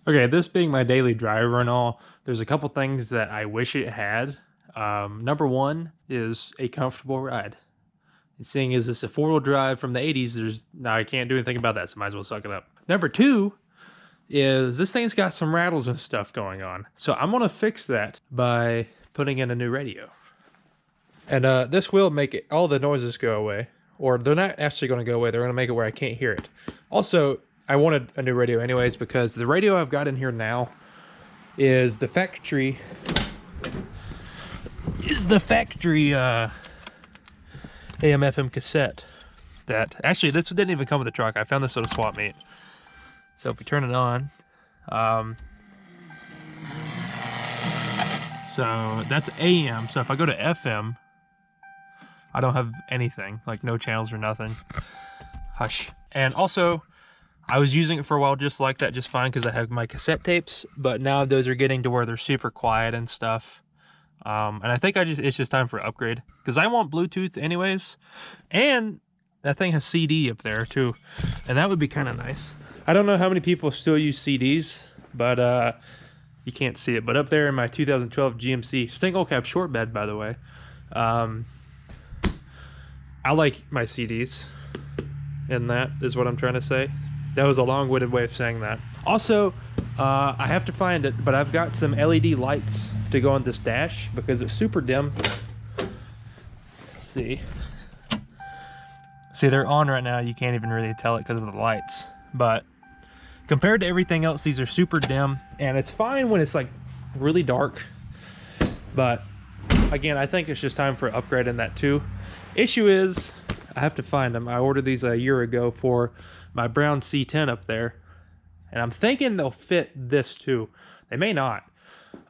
Okay, this being my daily driver and all, there's a couple things that I wish it had. Number one is a comfortable ride. And seeing as it's a four-wheel drive from the 80s, I can't do anything about that, so might as well suck it up. Number two is this thing's got some rattles and stuff going on. So I'm gonna fix that by putting in a new radio. And this will make all the noises go away. Or they're not actually gonna go away, they're gonna make it where I can't hear it. Also, I wanted a new radio anyways because the radio I've got in here now is the factory AM/FM cassette. That actually, this didn't even come with the truck. I found this at a swap meet. So if we turn it on, so that's AM. So if I go to FM, I don't have anything, like no channels or nothing. Hush. And also, I was using it for a while just like that, just fine, because I have my cassette tapes, but now those are getting to where they're super quiet and stuff. And I think it's just time for an upgrade, because I want Bluetooth anyways, and that thing has CD up there too, and that would be kind of nice. I don't know how many people still use CDs, but you can't see it, but up there in my 2012 GMC single cab short bed, by the way, I like my CDs, and that is what I'm trying to say. That was a long-winded way of saying that. Also, I have to find it, but I've got some LED lights to go on this dash because it's super dim. Let's see. See, they're on right now. You can't even really tell it because of the lights. But compared to everything else, these are super dim. And it's fine when it's like really dark. But again, I think it's just time for an upgrade in that too. Issue is, I have to find them. I ordered these a year ago for my brown C10 up there, and I'm thinking they'll fit this too. They may not.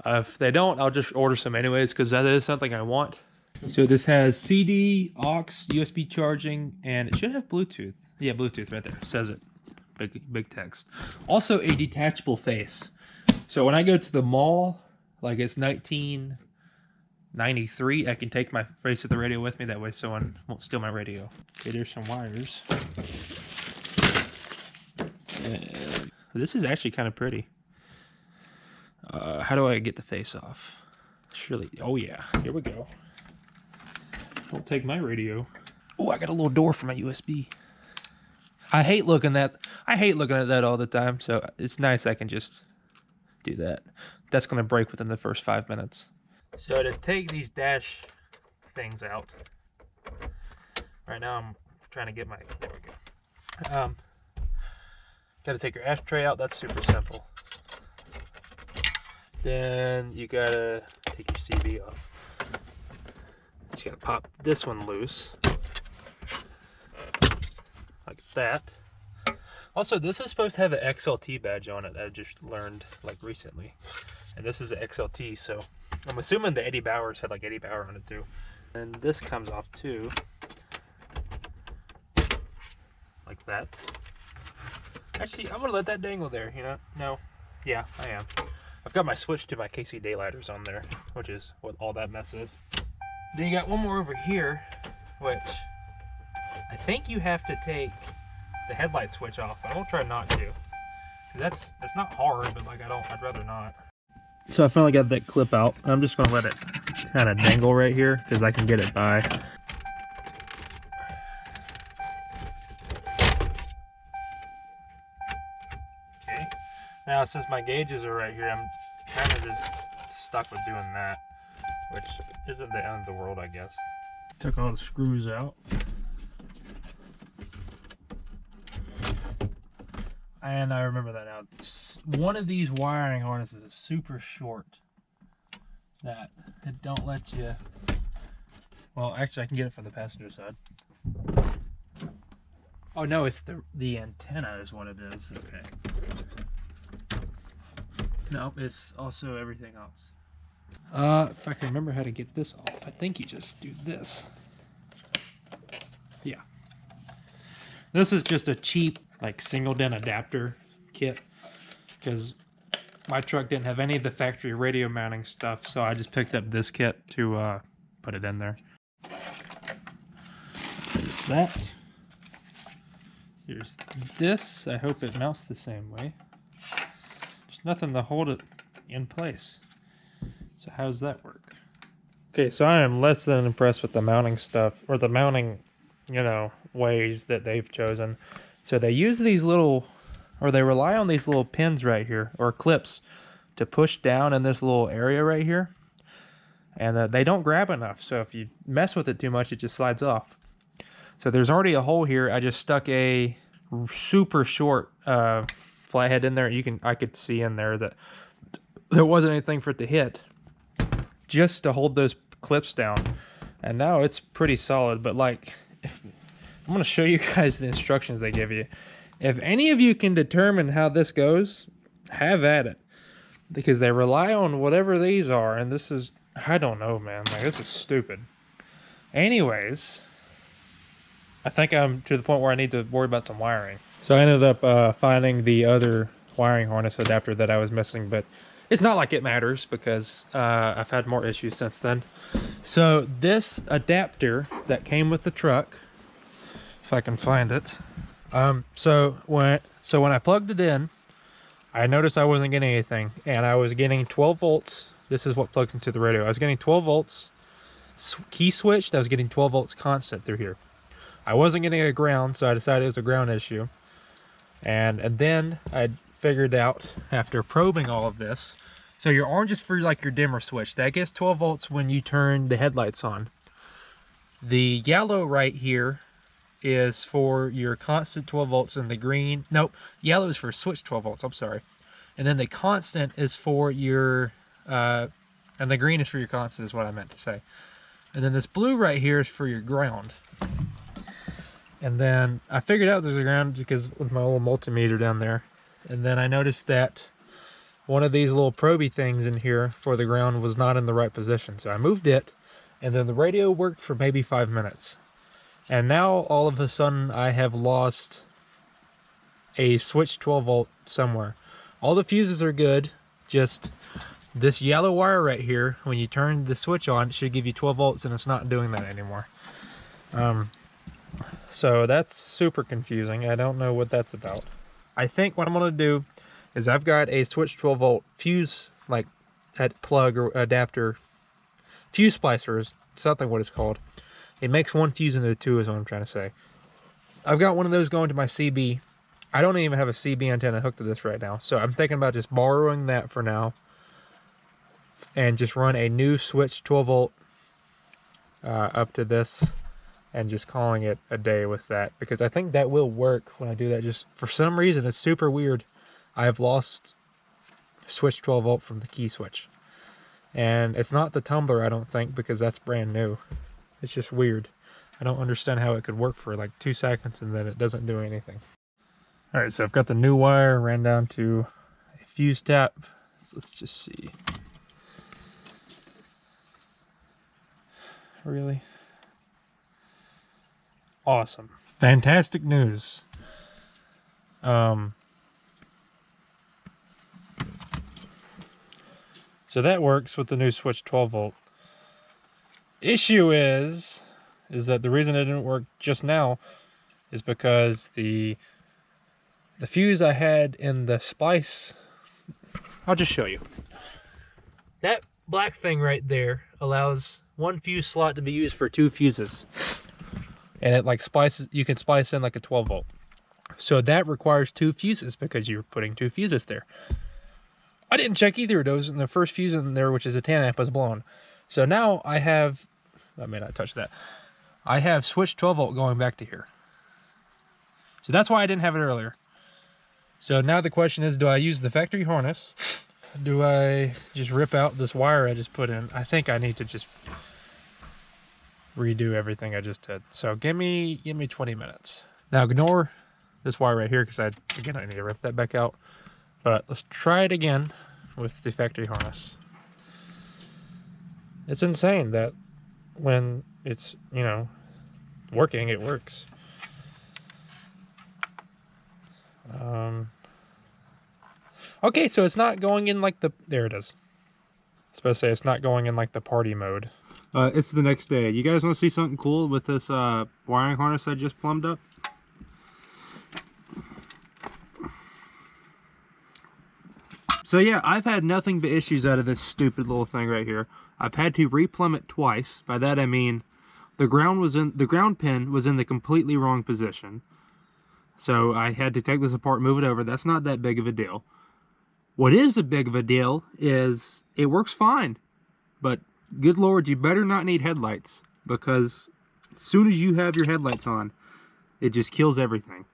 If they don't, I'll just order some anyways, because that is something I want. So this has CD, aux, USB charging, and it should have Bluetooth. Yeah, Bluetooth right there. It says it. Big text. Also a detachable face. So when I go to the mall, like it's 1993, I can take my face of the radio with me. That way someone won't steal my radio. Okay, there's some wires. And this is actually kind of pretty. How do I get the face off? Surely, oh yeah, here we go. Don't take my radio. Oh, I got a little door for my USB. I hate looking at that all the time, so it's nice I can just do that. That's gonna break within the first 5 minutes. So to take these dash things out, right now I'm trying to get my, there we go. Gotta take your ashtray out, that's super simple. Then you gotta take your CV off. Just gotta pop this one loose. Like that. Also, this is supposed to have an XLT badge on it, I just learned like recently. And this is an XLT, so I'm assuming the Eddie Bauer's had like Eddie Bauer on it too. And this comes off too. Like that. Actually, I'm gonna let that dangle there, you know? No. Yeah, I am. I've got my switch to my KC daylighters on there, which is what all that mess is. Then you got one more over here, which I think you have to take the headlight switch off. I won't try not to. Cause that's not hard, but like I'd rather not. So I finally got that clip out. I'm just gonna let it kind of dangle right here because I can get it by. Okay. Now since my gauges are right here, I'm kind of just stuck with doing that, which isn't the end of the world, I guess. Took all the screws out. And I remember that now. One of these wiring harnesses is super short. That it don't let you. Well, actually, I can get it from the passenger side. Oh no, it's the antenna is what it is. Okay. No, it's also everything else. If I can remember how to get this off, I think you just do this. Yeah. This is just a cheap, like, single DIN adapter kit, because my truck didn't have any of the factory radio mounting stuff, so I just picked up this kit to put it in there. There's that. Here's this. I hope it mounts the same way. Just nothing to hold it in place. So how's that work? Okay, so I am less than impressed with the mounting stuff, or the mounting, you know, ways that they've chosen. So they use these little, or they rely on these little pins right here, or clips, to push down in this little area right here. And they don't grab enough, so if you mess with it too much, it just slides off. So there's already a hole here. I just stuck a super short flathead in there. I could see in there that there wasn't anything for it to hit, just to hold those clips down. And now it's pretty solid. But like, I'm going to show you guys the instructions they give you. If any of you can determine how this goes, have at it, because they rely on whatever these are. And this is, I don't know, man. Like, this is stupid. Anyways, I think I'm to the point where I need to worry about some wiring. So I ended up finding the other wiring harness adapter that I was missing, but it's not like it matters because I've had more issues since then. So this adapter that came with the truck, if I can find it. So when I plugged it in, I noticed I wasn't getting anything, and I was getting 12 volts. This is what plugs into the radio. I was getting 12 volts key switched. I was getting 12 volts constant through here. I wasn't getting a ground, so I decided it was a ground issue. And then I figured out, after probing all of this, so your orange is for like your dimmer switch. That gets 12 volts when you turn the headlights on. The yellow right here is for your constant 12 volts, and the green, nope, yellow is for switch 12 volts, I'm sorry. And then the constant is for your, and the green is for your constant is what I meant to say. And then this blue right here is for your ground. And then I figured out there's a ground because with my little multimeter down there. And then I noticed that one of these little proby things in here for the ground was not in the right position. So I moved it, and then the radio worked for maybe 5 minutes. And now all of a sudden I have lost a switch 12 volt somewhere. All the fuses are good, just this yellow wire right here, when you turn the switch on, it should give you 12 volts, and it's not doing that anymore. So that's super confusing. I don't know what that's about. I think what I'm going to do is I've got a switch 12 volt fuse, like at plug or adapter, fuse splicer is something what it's called. It makes one fuse into two is what I'm trying to say. I've got one of those going to my CB. I don't even have a CB antenna hooked to this right now, so I'm thinking about just borrowing that for now and just run a new switch 12 volt up to this and just calling it a day with that, because I think that will work when I do that. Just for some reason, it's super weird. I've lost switch 12 volt from the key switch, and it's not the tumbler, I don't think, because that's brand new. It's just weird. I don't understand how it could work for like 2 seconds and then it doesn't do anything. All right, so I've got the new wire ran down to a fuse tap. So let's just see. Really? Awesome. Fantastic news. So that works with the new switch 12 volt. Issue is that the reason it didn't work just now is because the fuse I had in the splice, I'll just show you. That black thing right there allows one fuse slot to be used for 2 fuses. And it like splices, you can splice in like a 12 volt. So that requires 2 fuses because you're putting 2 fuses there. I didn't check either of those, and the first fuse in there, which is a 10 amp, was blown. So now I have, I may not touch that. I have switch 12 volt going back to here. So that's why I didn't have it earlier. So now the question is, do I use the factory harness? Do I just rip out this wire I just put in? I think I need to just redo everything I just did. So give me 20 minutes. Now ignore this wire right here because I need to rip that back out. But let's try it again with the factory harness. It's insane that when it's, you know, working, it works. Okay, so it's not going in like the, there it is. It's supposed to say it's not going in like the party mode. It's the next day. You guys want to see something cool with this wiring harness I just plumbed up? So yeah, I've had nothing but issues out of this stupid little thing right here. I've had to replumb it twice. By that I mean the ground pin was in the completely wrong position. So I had to take this apart, move it over. That's not that big of a deal. What is a big of a deal is it works fine. But good Lord, you better not need headlights, because as soon as you have your headlights on, it just kills everything.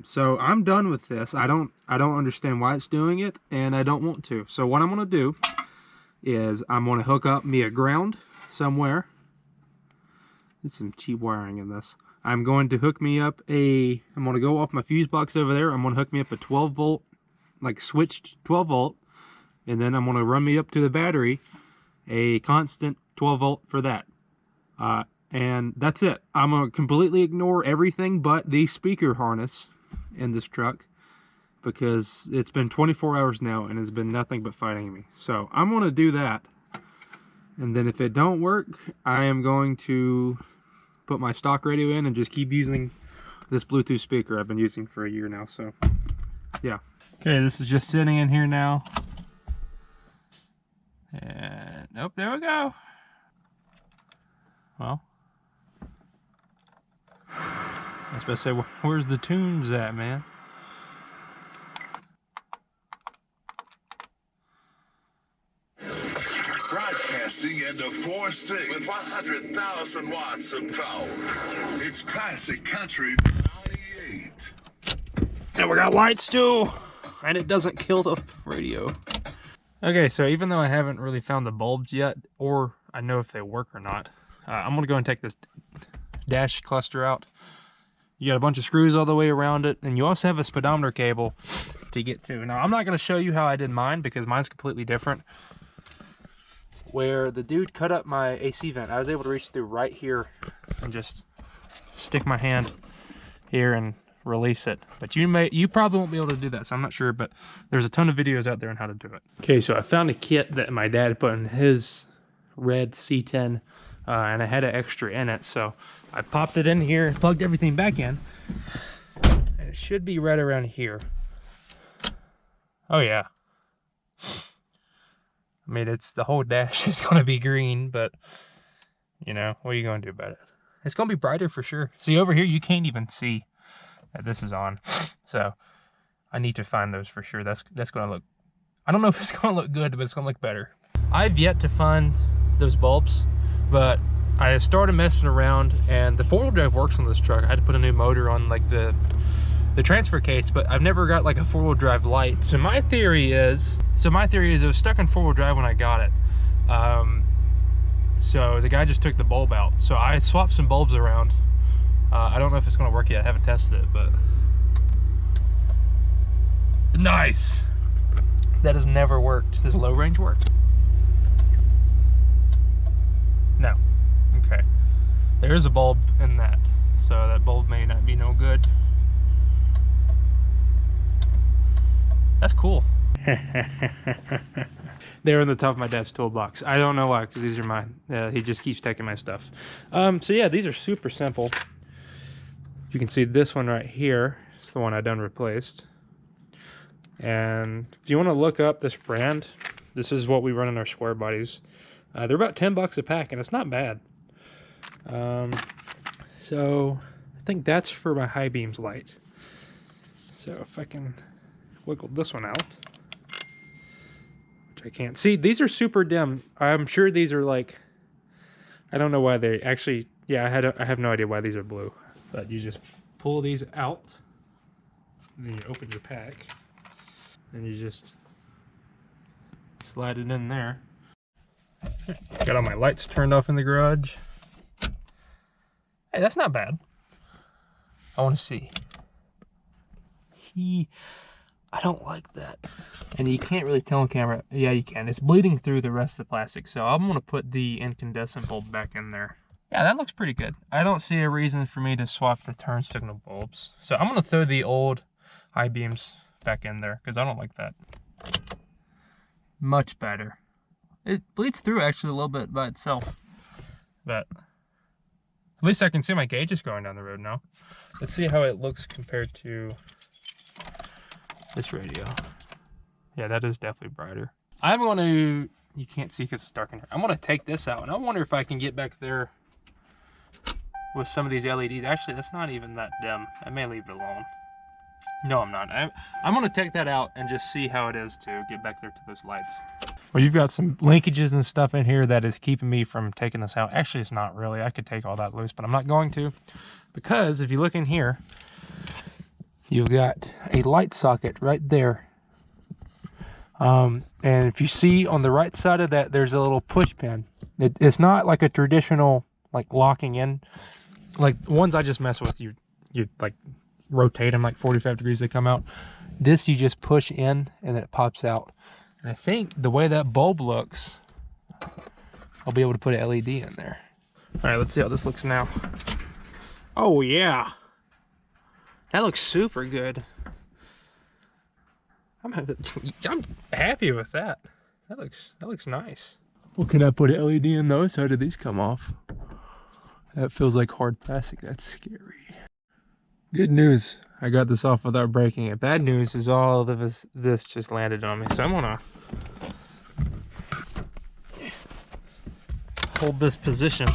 So I'm done with this. I don't understand why it's doing it, and I don't want to. So what I'm gonna do is I'm gonna hook up me a ground somewhere. There's some cheap wiring in this. I'm going to hook me up I'm gonna go off my fuse box over there. I'm gonna hook me up a 12 volt, like switched 12 volt, and then I'm gonna run me up to the battery a constant 12 volt for that. And that's it. I'm gonna completely ignore everything but the speaker harness in this truck, because it's been 24 hours now and it's been nothing but fighting me. So I'm gonna do that, and then if it don't work, I am going to put my stock radio in and just keep using this Bluetooth speaker I've been using for a year now. So yeah. Okay, this is just sitting in here now. And oh, there we go. Well, I was about to say, where's the tunes at, man? Broadcasting at the 4 sticks with 100,000 watts of power. It's classic country 98. And we got lights too, and it doesn't kill the radio. Okay, so even though I haven't really found the bulbs yet, or I know if they work or not, I'm gonna go and take this dash cluster out. You got a bunch of screws all the way around it, and you also have a speedometer cable to get to. Now, I'm not gonna show you how I did mine, because mine's completely different. Where the dude cut up my AC vent, I was able to reach through right here and just stick my hand here and release it. But you probably won't be able to do that, so I'm not sure, but there's a ton of videos out there on how to do it. Okay, so I found a kit that my dad put in his red C10, and I had an extra in it, so I popped it in here, plugged everything back in, and it should be right around here. Oh yeah. I mean, the whole dash is going to be green, but, you know, what are you going to do about it? It's going to be brighter for sure. See, over here, you can't even see that this is on. So, I need to find those for sure. That's going to look, I don't know if it's going to look good, but it's going to look better. I've yet to find those bulbs, but I started messing around, and the four-wheel drive works on this truck. I had to put a new motor on, like, the transfer case, but I've never got like a four-wheel drive light. So my theory is it was stuck in four-wheel drive when I got it. So the guy just took the bulb out. So I swapped some bulbs around. I don't know if it's gonna work yet. I haven't tested it, but nice. That has never worked. Does low range work? No. Okay. There is a bulb in that, so that bulb may not be no good. That's cool. They're in the top of my dad's toolbox. I don't know why, because these are mine. He just keeps taking my stuff. So yeah, these are super simple. You can see this one right here. It's the one I done replaced. And if you want to look up this brand, this is what we run in our square bodies. They're about 10 bucks a pack, and it's not bad. So I think that's for my high beams light. So if I can wiggle this one out, which I can't see. These are super dim. I'm sure these are like, I don't know why they actually, yeah, I have no idea why these are blue, but you just pull these out, and then you open your pack, and you just slide it in there. Got all my lights turned off in the garage. Hey, that's not bad. I want to see. I don't like that. And you can't really tell on camera. Yeah, you can. It's bleeding through the rest of the plastic. So I'm going to put the incandescent bulb back in there. Yeah, that looks pretty good. I don't see a reason for me to swap the turn signal bulbs. So I'm going to throw the old high beams back in there, because I don't like that. Much better. It bleeds through actually a little bit by itself. But at least I can see my gauges going down the road now. Let's see how it looks compared to this radio. Yeah, that is definitely brighter. I'm going to, you can't see because it's dark in here. I'm going to take this out, and I wonder if I can get back there with some of these LEDs. Actually, that's not even that dim. I may leave it alone. No, I'm not. I'm going to take that out and just see how it is to get back there to those lights. Well, you've got some linkages and stuff in here that is keeping me from taking this out. Actually, it's not really. I could take all that loose, but I'm not going to, because if you look in here, you've got a light socket right there. And if you see on the right side of that, there's a little push pin. It's not like a traditional like locking in, like ones I just mess with. You like rotate them like 45 degrees, they come out. This you just push in and it pops out. And I think the way that bulb looks, I'll be able to put an LED in there. All right, let's see how this looks now. Oh yeah, that looks super good. I'm happy with that. That looks nice. Well, can I put an LED in those? How did these come off? That feels like hard plastic. That's scary. Good news, I got this off without breaking it. Bad news is all of this just landed on me. So I'm gonna hold this position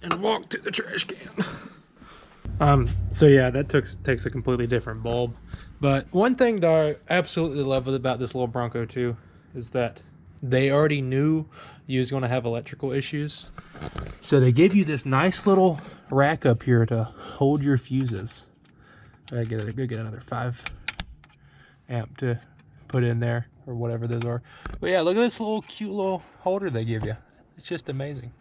and walk to the trash can. So yeah, that takes a completely different bulb. But one thing that I absolutely love about this little Bronco too is that they already knew you was going to have electrical issues. So they gave you this nice little rack up here to hold your fuses. I gotta go get another 5 amp to put in there, or whatever those are. But yeah, look at this little cute little holder they give you. It's just amazing.